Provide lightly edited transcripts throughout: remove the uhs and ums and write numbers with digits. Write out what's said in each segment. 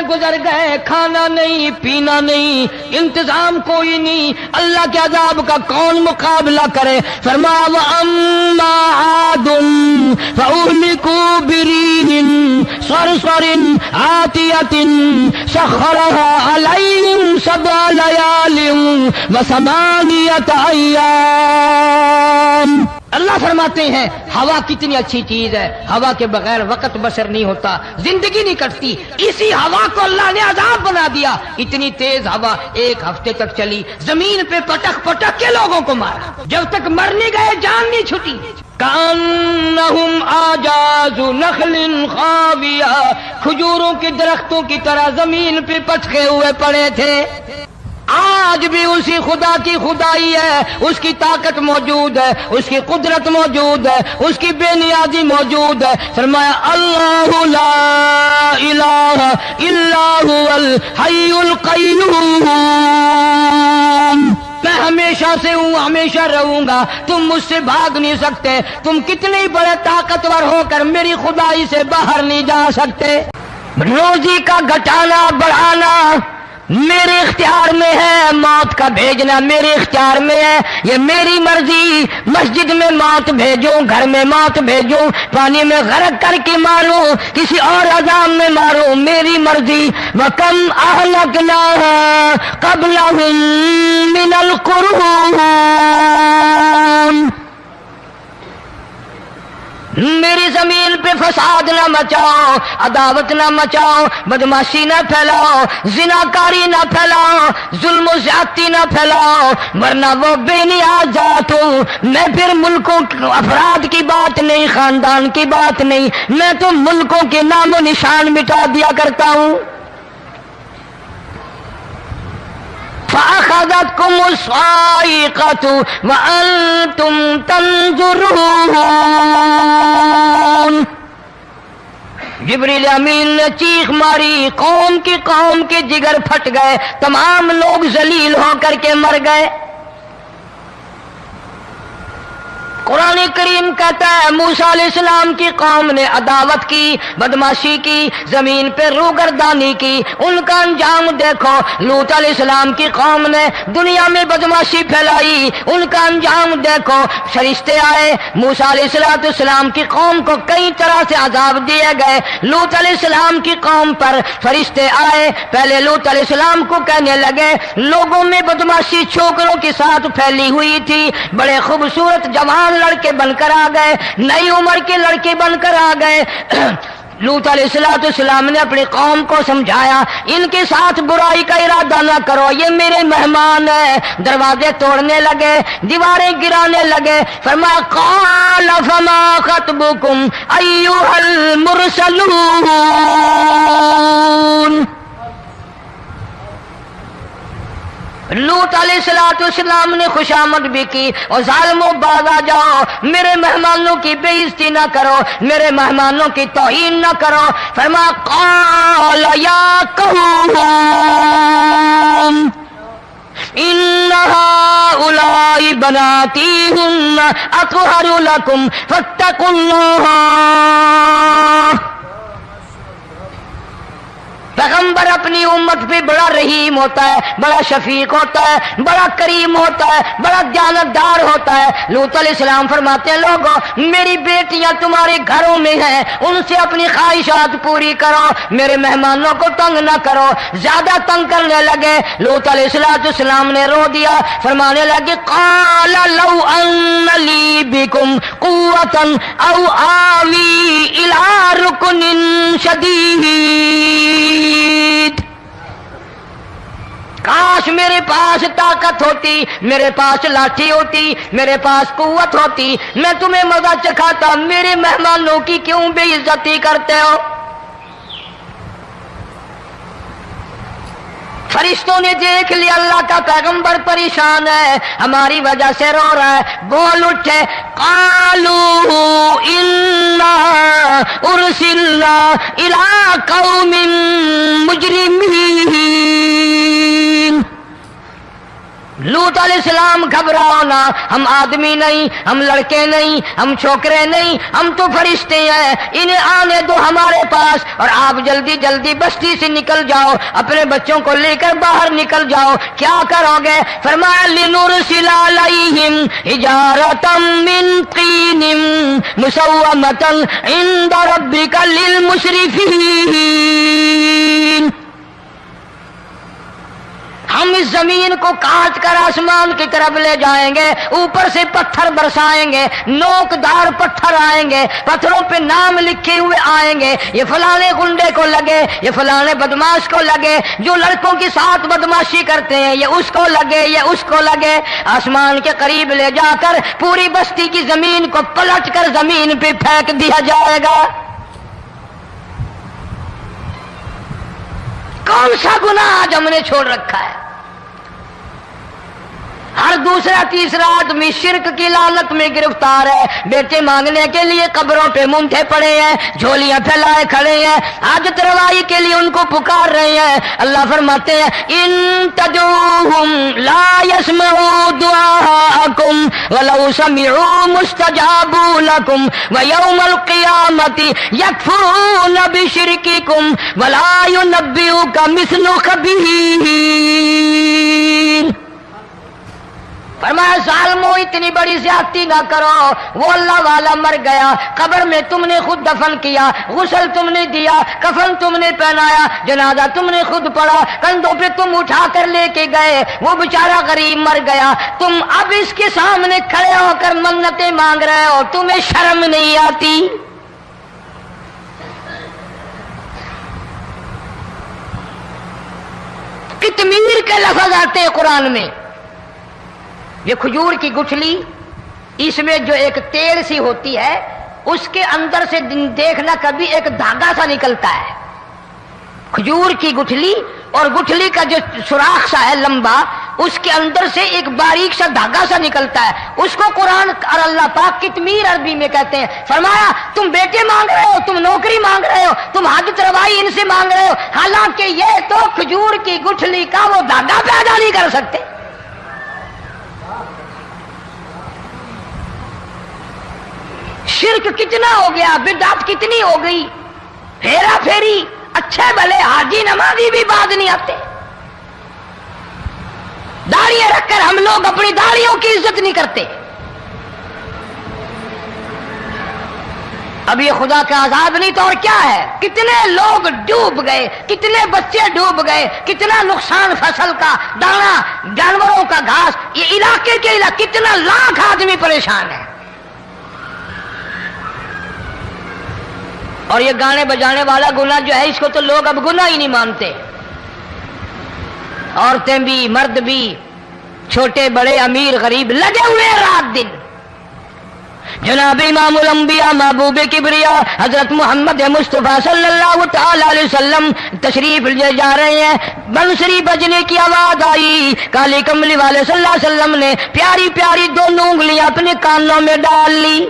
دن گزر گئے، کھانا نہیں، پینا نہیں، انتظام کوئی نہیں، اللہ کے عذاب کا کون مقابلہ کرے؟ فرمایا وَأَمَّا عَادٌ فَأُهْلِكُوا بِرِيحٍ صَرْصَرٍ عَاتِيَةٍ سَخَّرَهَا عَلَيْهِمْ سَبْعَ لَيَالٍ وَثَمَانِيَةَ أَيَّامٍ۔ اللہ فرماتے ہیں ہوا کتنی اچھی چیز ہے، ہوا کے بغیر وقت بسر نہیں ہوتا، زندگی نہیں کٹتی، اسی ہوا کو اللہ نے عذاب بنا دیا۔ اتنی تیز ہوا ایک ہفتے تک چلی، زمین پہ پٹک پٹک کے لوگوں کو مارا، جب تک مر نہیں گئے جان نہیں چھٹی۔ کأنہم اعجاز نخل خاویہ، کھجوروں کے درختوں کی طرح زمین پہ پٹکے ہوئے پڑے تھے۔ آج بھی اسی خدا کی خدائی ہے، اس کی طاقت موجود ہے، اس کی قدرت موجود ہے، اس کی بے نیازی موجود ہے۔ فرمایا اللہ لا الہ الا هو الحی القیوم، میں ہمیشہ سے ہوں، ہمیشہ رہوں گا، تم مجھ سے بھاگ نہیں سکتے، تم کتنے بڑے طاقتور ہو کر میری خدائی سے باہر نہیں جا سکتے۔ روزی کا گھٹانا بڑھانا میرے اختیار میں ہے، موت کا بھیجنا میرے اختیار میں ہے، یہ میری مرضی۔ مسجد میں موت بھیجوں، گھر میں موت بھیجوں، پانی میں غرق کر کے ماروں، کسی اور عذاب میں ماروں، میری مرضی۔ وَكَمْ أَهْلَكْنَا قَبْلَهُم مِّنَ الْقُرُونِ، میری زمین پہ فساد نہ مچاؤ، عداوت نہ مچاؤ، بدماشی نہ پھیلاؤ، زناکاری نہ پھیلاؤ، ظلم و زیادتی نہ پھیلاؤ، ورنہ وہ بے نیاز ذات ہوں۔ میں پھر ملکوں افراد کی بات نہیں، خاندان کی بات نہیں، میں تو ملکوں کے نام و نشان مٹا دیا کرتا ہوں۔ فَأَخَذَتْكُمُ الصَّاعِقَةُ وَأَنْتُمْ تَنظُرُونَ، جبریل امین نے چیخ ماری، قوم کے جگر پھٹ گئے، تمام لوگ ذلیل ہو کر کے مر گئے۔ قرآن کریم کہتا ہے موسیٰ علیہ السلام کی قوم نے عداوت کی، بدماشی کی، زمین پہ روگردانی کی، ان کا انجام دیکھو۔ لوط علیہ السلام کی قوم نے دنیا میں بدماشی پھیلائی، ان کا انجام دیکھو۔ فرشتے آئے، موسیٰ علیہ السلام کی قوم کو کئی طرح سے عذاب دیے گئے۔ لوط علیہ السلام کی قوم پر فرشتے آئے، پہلے لوط علیہ السلام کو کہنے لگے، لوگوں میں بدماشی چھوکروں کے ساتھ پھیلی ہوئی تھی، بڑے خوبصورت جوان لڑکے بن کر آ گئے، نئی عمر کے لڑکے بن کر آ گئے۔ لوط علیہ السلام نے اپنی قوم کو سمجھایا، ان کے ساتھ برائی کا ارادہ نہ کرو، یہ میرے مہمان ہیں۔ دروازے توڑنے لگے، دیواریں گرانے لگے۔ فرمایا قال فما خطبكم ایھا المرسلون، لوط علیہ السلام نے خوشامد بھی کی، اور ظالموں باز آ جاؤ، میرے مہمانوں کی بے عزتی نہ کرو، میرے مہمانوں کی توہین نہ کرو۔ فرمایا قال یا قوم ان هؤلاء بناتی ہن اطہر لکم فاتقوا اللہ۔ پیغمبر اپنی امت پہ بڑا رحیم ہوتا ہے، بڑا شفیق ہوتا ہے، بڑا کریم ہوتا ہے، بڑا دیانتدار ہوتا ہے۔ لوط علیہ السلام فرماتے ہیں لوگوں میری بیٹیاں تمہارے گھروں میں ہیں، ان سے اپنی خواہشات پوری کرو، میرے مہمانوں کو تنگ نہ کرو۔ زیادہ تنگ کرنے لگے، لوط علیہ السلام نے رو دیا، فرمانے لگے قال لو ان لی بکم قوۃ او آوی الی رکن شدید، کاش میرے پاس طاقت ہوتی، میرے پاس لاٹھی ہوتی، میرے پاس قوت ہوتی، میں تمہیں مزہ چکھاتا، میرے مہمانوں کی کیوں بے عزتی کرتے ہو؟ فرشتوں نے دیکھ لیا اللہ کا پیغمبر پریشان ہے، ہماری وجہ سے رو رہا ہے، بول اٹھے قالوا انا ارسلنا الی قوم مجرمین، لوط علیہ السلام گھبراؤ نہ، ہم آدمی نہیں، ہم لڑکے نہیں، ہم چھوکرے نہیں، ہم تو فرشتے ہیں، انہیں آنے دو ہمارے پاس، اور آپ جلدی جلدی بستی سے نکل جاؤ، اپنے بچوں کو لے کر باہر نکل جاؤ۔ کیا کرو گے؟ فرمایا لنرسل علیہم حجارۃ من طین مسومۃ عند ربک للمسرفین، ہم اس زمین کو کاٹ کر آسمان کی طرف لے جائیں گے، اوپر سے پتھر برسائیں گے، نوکدار پتھر آئیں گے، پتھروں پہ نام لکھے ہوئے آئیں گے، یہ فلانے گنڈے کو لگے، یہ فلانے بدماش کو لگے، جو لڑکوں کے ساتھ بدماشی کرتے ہیں یہ اس کو لگے، یہ اس کو لگے۔ آسمان کے قریب لے جا کر پوری بستی کی زمین کو پلٹ کر زمین پہ پھینک دیا جائے گا۔ کون سا گناہ آج ہم نے چھوڑ رکھا ہے؟ ہر دوسرا تیسرا آدمی شرک کی لعنت میں گرفتار ہے، بیٹے مانگنے کے لیے قبروں پہ منڈے پڑے ہیں، جھولیاں پھیلائے کھڑے ہیں، حاجت روائی کے لیے ان کو پکار رہے ہیں۔ اللہ فرماتے ہیں ان تدعوہم لا يسمعوا دعاءکم ولو سمعوا مستجابوا لکم ویوم القیامۃ یکفرون بشرککم ولا ینبئک مثل خبیر۔ فرمایا ظالمو اتنی بڑی زیادتی نہ کرو، وہ اللہ والا مر گیا، قبر میں تم نے خود دفن کیا، غسل تم نے دیا، کفن تم نے پہنایا، جنازہ تم نے خود پڑھا، کندھوں پہ تم اٹھا کر لے کے گئے، وہ بیچارہ غریب مر گیا، تم اب اس کے سامنے کھڑے ہو کر منتیں مانگ رہے ہو، تمہیں شرم نہیں آتی؟ قطمیر کے لفظ آتے ہیں قرآن میں۔ یہ کھجور کی گٹھلی، اس میں جو ایک تیل سی ہوتی ہے، اس کے اندر سے دیکھنا کبھی ایک دھاگا سا نکلتا ہے۔ کھجور کی گٹھلی، اور گٹھلی کا جو سوراخ سا ہے لمبا، اس کے اندر سے ایک باریک سا دھاگا سا نکلتا ہے، اس کو قرآن اور اللہ پاک قطمیر عربی میں کہتے ہیں۔ فرمایا تم بیٹے مانگ رہے ہو، تم نوکری مانگ رہے ہو، تم حاجت روائی ان سے مانگ رہے ہو، حالانکہ یہ تو کھجور کی گٹھلی کا وہ دھاگا پیدا نہیں کر سکتے۔ شرک کتنا ہو گیا، بدعت کتنی ہو گئی، ہیرا پھیری، اچھے بھلے حاجی نمازی بھی بعد نہیں آتے۔ داڑیاں رکھ کر ہم لوگ اپنی داڑیوں کی عزت نہیں کرتے۔ اب یہ خدا کا عذاب نہیں تو اور کیا ہے؟ کتنے لوگ ڈوب گئے، کتنے بچے ڈوب گئے، کتنا نقصان فصل کا، دانا، جانوروں کا گھاس، یہ علاقے کے علاقے کتنا لاکھ آدمی پریشان ہے۔ اور یہ گانے بجانے والا گناہ جو ہے، اس کو تو لوگ اب گناہ ہی نہیں مانتے، عورتیں بھی مرد بھی، چھوٹے بڑے امیر غریب لگے ہوئے رات دن۔ جناب امام الانبیاء محبوب کبریا حضرت محمد مصطفیٰ صلی اللہ تعالی علیہ وسلم تشریف لے جا رہے ہیں، بنسری بجنے کی آواز آئی، کالی کملی والے صلی اللہ علیہ وسلم نے پیاری پیاری دونوں انگلیاں اپنے کانوں میں ڈال لی۔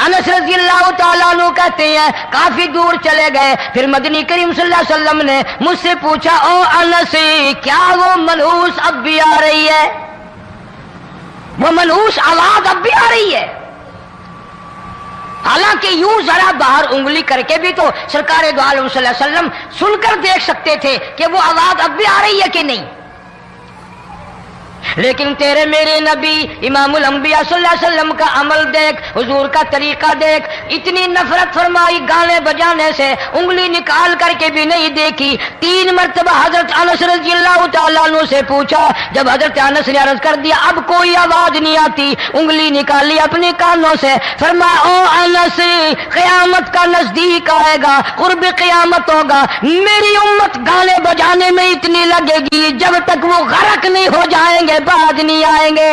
انس رضی اللہ تعالیٰ عنہ کہتے ہیں کافی دور چلے گئے، پھر مدنی کریم صلی اللہ علیہ وسلم نے مجھ سے پوچھا او انس، کیا وہ منحوس اب بھی آ رہی ہے؟ وہ منحوس آواز اب بھی آ رہی ہے؟ حالانکہ یوں ذرا باہر انگلی کر کے بھی تو سرکار دو عالم صلی اللہ علیہ وسلم سن کر دیکھ سکتے تھے کہ وہ آواز اب بھی آ رہی ہے کہ نہیں۔ لیکن تیرے میرے نبی امام الانبیاء صلی اللہ علیہ وسلم کا عمل دیکھ، حضور کا طریقہ دیکھ، اتنی نفرت فرمائی گانے بجانے سے، انگلی نکال کر کے بھی نہیں دیکھی۔ 3 مرتبہ حضرت انس رضی اللہ تعالیٰ عنہ سے پوچھا، جب حضرت انس نے عرض کر دیا اب کوئی آواز نہیں آتی، انگلی نکالی اپنے کانوں سے، فرمایا او انس، قیامت کا نزدیک آئے گا، قرب قیامت ہوگا، میری امت گانے بجانے میں اتنی لگے گی جب تک وہ غرق نہیں ہو جائیں گے بعد نہیں آئیں گے۔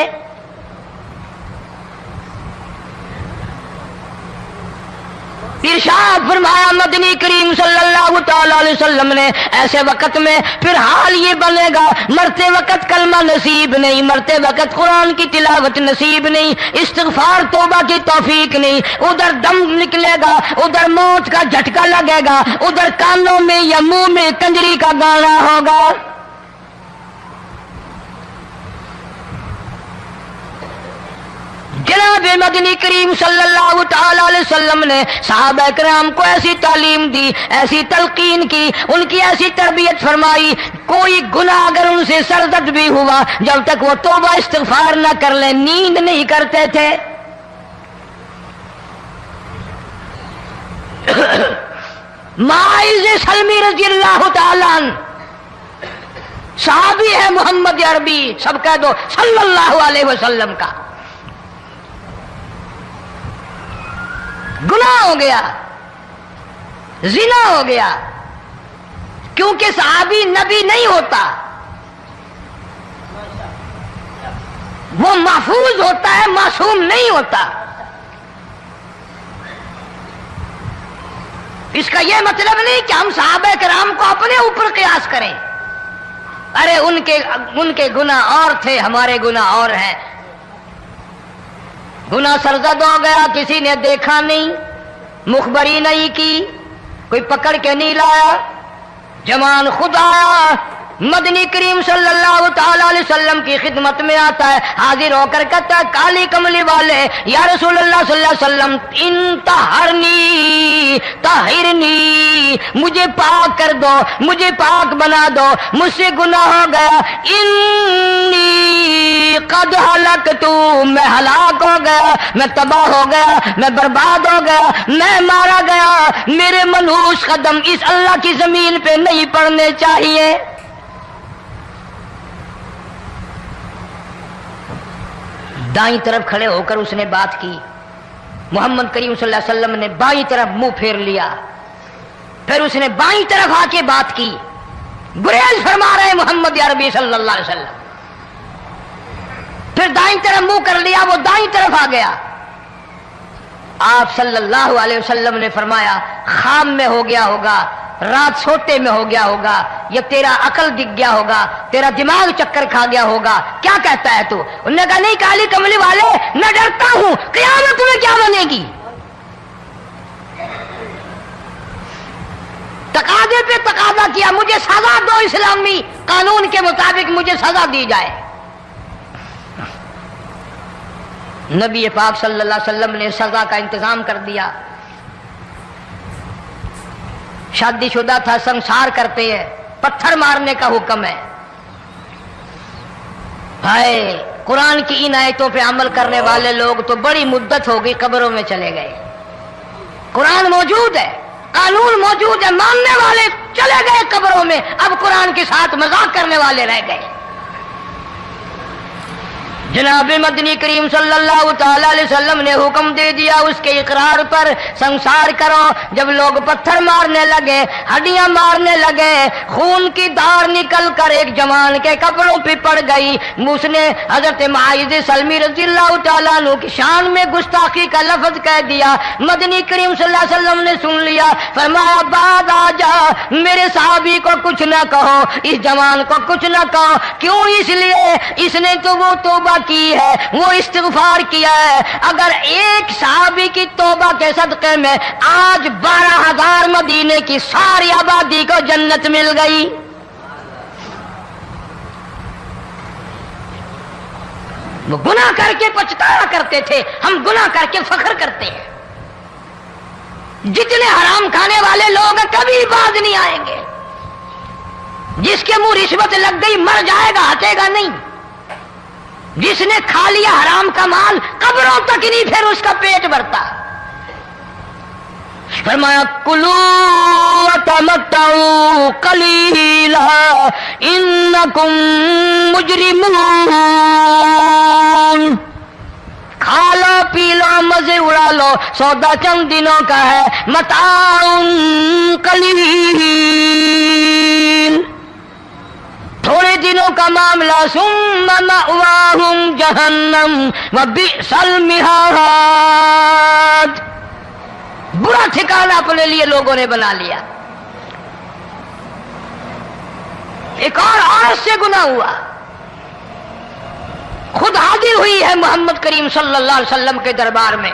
ارشاد فرمایا مدنی کریم صلی اللہ تعالی علیہ وسلم نے ایسے وقت میں پھر حال یہ بنے گا، مرتے وقت کلمہ نصیب نہیں، مرتے وقت قرآن کی تلاوت نصیب نہیں، استغفار توبہ کی توفیق نہیں، ادھر دم نکلے گا، ادھر موت کا جھٹکا لگے گا، ادھر کانوں میں یا منہ میں کنجری کا گانا ہوگا۔ جناب مدنی کریم صلی اللہ تعالی علیہ وسلم نے صحابہ کرام کو ایسی تعلیم دی، ایسی تلقین کی، ان کی ایسی تربیت فرمائی، کوئی گناہ اگر ان سے سرزد بھی ہوا جب تک وہ توبہ استغفار نہ کر لیں نیند نہیں کرتے تھے۔ معاذ سلمی رضی اللہ تعالی عنہ صحابی ہے محمد عربی، سب کہہ دو صلی اللہ علیہ وسلم کا، گناہ ہو گیا، زنا ہو گیا، کیونکہ صحابی نبی نہیں ہوتا، وہ محفوظ ہوتا ہے، معصوم نہیں ہوتا۔ اس کا یہ مطلب نہیں کہ ہم صحابہ کرام کو اپنے اوپر قیاس کریں، ارے ان کے گناہ اور تھے، ہمارے گناہ اور ہیں۔ گناہ سرزد ہو گیا، کسی نے دیکھا نہیں، مخبری نہیں کی، کوئی پکڑ کے نہیں لایا، جوان خود آیا، مدنی کریم صلی اللہ تعالی علیہ وسلم کی خدمت میں آتا ہے، حاضر ہو کر کہتا ہے کالی کملی والے یا رسول اللہ صلی اللہ علیہ وسلم انطہرنی طہرنی، مجھے پاک کر دو، مجھے پاک بنا دو، مجھ سے گناہ ہو گیا، انی قد ہلکت، میں ہلاک ہو گیا، میں تباہ ہو گیا، میں برباد ہو گیا، میں مارا گیا، میرے منحوس قدم اس اللہ کی زمین پہ نہیں پڑنے چاہیے۔ دائیں طرف کھڑے ہو کر اس نے بات کی، محمد کریم صلی اللہ علیہ وسلم نے بائیں طرف منہ پھیر لیا، پھر اس نے بائیں طرف آ کے بات کی، گریز فرما رہے محمد عربی صلی اللہ علیہ وسلم، پھر دائیں طرف منہ کر لیا، وہ دائیں طرف آ گیا۔ آپ صلی اللہ علیہ وسلم نے فرمایا خواب میں ہو گیا ہوگا، رات سوتے میں ہو گیا ہوگا، یا تیرا عقل دکھ گیا ہوگا، تیرا دماغ چکر کھا گیا ہوگا، کیا کہتا ہے تو؟ انہوں نے کہا نہیں کالی کملی والے، میں ڈرتا ہوں قیامت میں کیا بنے گی، تقاضے پہ تقاضا کیا، مجھے سزا دو، اسلامی قانون کے مطابق مجھے سزا دی جائے۔ نبی پاک صلی اللہ علیہ وسلم نے سزا کا انتظام کر دیا۔ شادی شدہ تھا، سنسار کرتے ہیں، پتھر مارنے کا حکم ہے۔ ہائے قرآن کی ان آیتوں پہ عمل کرنے والے لوگ تو بڑی مدت ہو گئی قبروں میں چلے گئے۔ قرآن موجود ہے، قانون موجود ہے، ماننے والے چلے گئے قبروں میں، اب قرآن کے ساتھ مذاق کرنے والے رہ گئے۔ جناب مدنی کریم صلی اللہ تعالی علیہ وسلم نے حکم دے دیا اس کے اقرار پر سنسار کرو۔ جب لوگ پتھر مارنے لگے، ہڈیاں مارنے لگے، خون کی دھار نکل کر ایک جوان کے کپڑوں پہ پڑ گئی، اس نے حضرت معاذ سلمی رضی اللہ تعالیٰ عنہ کی شان میں گستاخی کا لفظ کہہ دیا۔ مدنی کریم صلی اللہ علیہ وسلم نے سن لیا، فرمایا بعد آ جا، میرے صحابی کو کچھ نہ کہو، اس جوان کو کچھ نہ کہو۔ کیوں؟ اس لیے اس نے تو وہ توبہ کی ہے، وہ استغفار کیا ہے۔ اگر ایک صحابی کی توبہ کے صدقے میں آج 12,000 مدینے کی ساری آبادی کو جنت مل گئی۔ وہ گناہ کر کے پچھتایا کرتے تھے، ہم گناہ کر کے فخر کرتے ہیں۔ جتنے حرام کھانے والے لوگ کبھی باز نہیں آئیں گے۔ جس کے منہ رشوت لگ گئی مر جائے گا، ہٹے گا نہیں۔ جس نے کھا لیا حرام کا مال قبروں تک نہیں پھر اس کا پیٹ بھرتا۔ فرمایا کلو وتمتعوا قلیلا انکم مجرمون، کھا لو پی لو مزے اڑا لو، سودا چند دنوں کا ہے، متاع قلیل، تھوڑے دنوں کا معاملہ، ثم مأواہم جہنم وبئس المہاد، برا ٹھکانہ اپنے لیے لوگوں نے بنا لیا۔ ایک اور عورت سے گناہ ہوا، خود حاضر ہوئی ہے محمد کریم صلی اللہ علیہ وسلم کے دربار میں،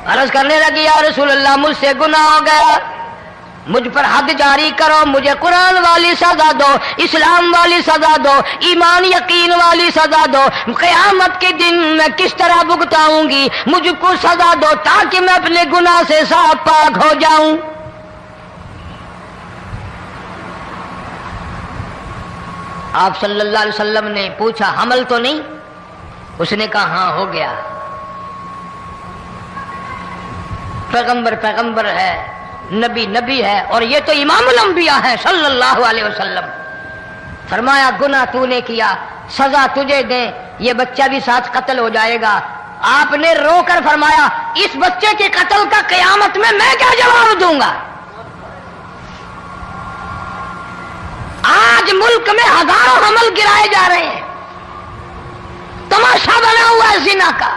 عرض کرنے لگی یا رسول اللہ مجھ سے گناہ ہو گیا، مجھ پر حد جاری کرو، مجھے قرآن والی سزا دو، اسلام والی سزا دو، ایمان یقین والی سزا دو، قیامت کے دن میں کس طرح بھگتاؤں گی، مجھ کو سزا دو تاکہ میں اپنے گناہ سے صاف پاک ہو جاؤں۔ آپ صلی اللہ علیہ وسلم نے پوچھا حمل تو نہیں؟ اس نے کہا ہاں ہو گیا۔ پیغمبر ہے، نبی ہے، اور یہ تو امام الانبیاء ہے صلی اللہ علیہ وسلم۔ فرمایا گناہ تو نے کیا، سزا تجھے دیں، یہ بچہ بھی ساتھ قتل ہو جائے گا۔ آپ نے رو کر فرمایا اس بچے کے قتل کا قیامت میں کیا جواب دوں گا؟ آج ملک میں ہزاروں حمل گرائے جا رہے ہیں، تماشا بنا ہوا ہے زنا کا۔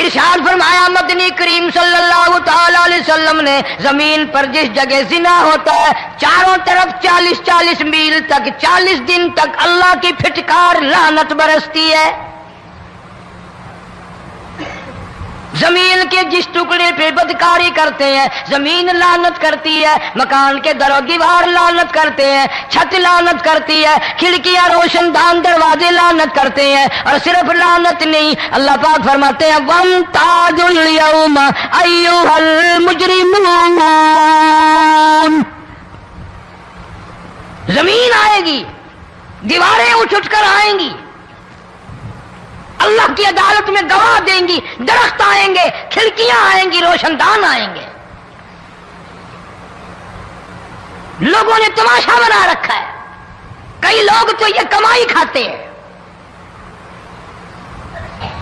ارشاد فرمایا مدنی کریم صلی اللہ تعالی علیہ وسلم نے زمین پر جس جگہ زنا ہوتا ہے چاروں طرف 40 میل تک 40 دن تک اللہ کی پھٹکار لعنت برستی ہے۔ زمین کے جس ٹکڑے پہ بدکاری کرتے ہیں زمین لعنت کرتی ہے، مکان کے در و دیوار لعنت کرتے ہیں، چھت لعنت کرتی ہے، کھڑکیاں روشن دان دروازے لعنت کرتے ہیں، اور صرف لعنت نہیں، اللہ پاک فرماتے ہیں وَامْتَازُوا الْيَوْمَ أَيُّهَا الْمُجْرِمُونَ۔ زمین آئے گی، دیواریں اٹھ کر آئیں گی، اللہ کی عدالت میں گواہ دیں گی، درخت آئیں گے، کھڑکیاں آئیں گی، روشن دان آئیں گے۔ لوگوں نے تماشا بنا رکھا ہے، کئی لوگ تو یہ کمائی کھاتے ہیں۔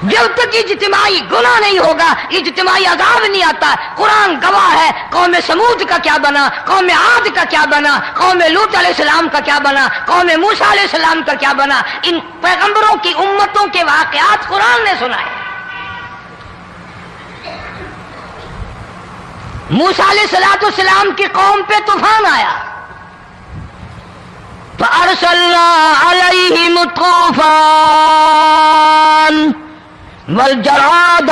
جب تک اجتماعی گناہ نہیں ہوگا اجتماعی عذاب نہیں آتا۔ قرآن گواہ ہے، قوم سمود کا کیا بنا، قوم عاد کا کیا بنا، قوم لوط علیہ السلام کا کیا بنا، قوم موسیٰ علیہ السلام کا کیا بنا۔ ان پیغمبروں کی امتوں کے واقعات قرآن نے سنائے۔ موسیٰ علیہ السلام کی قوم پہ طوفان آیا، فَأَرْسَلْنَا عَلَيْهِمُ الطُّوفَانَ وَالْجَرَادَ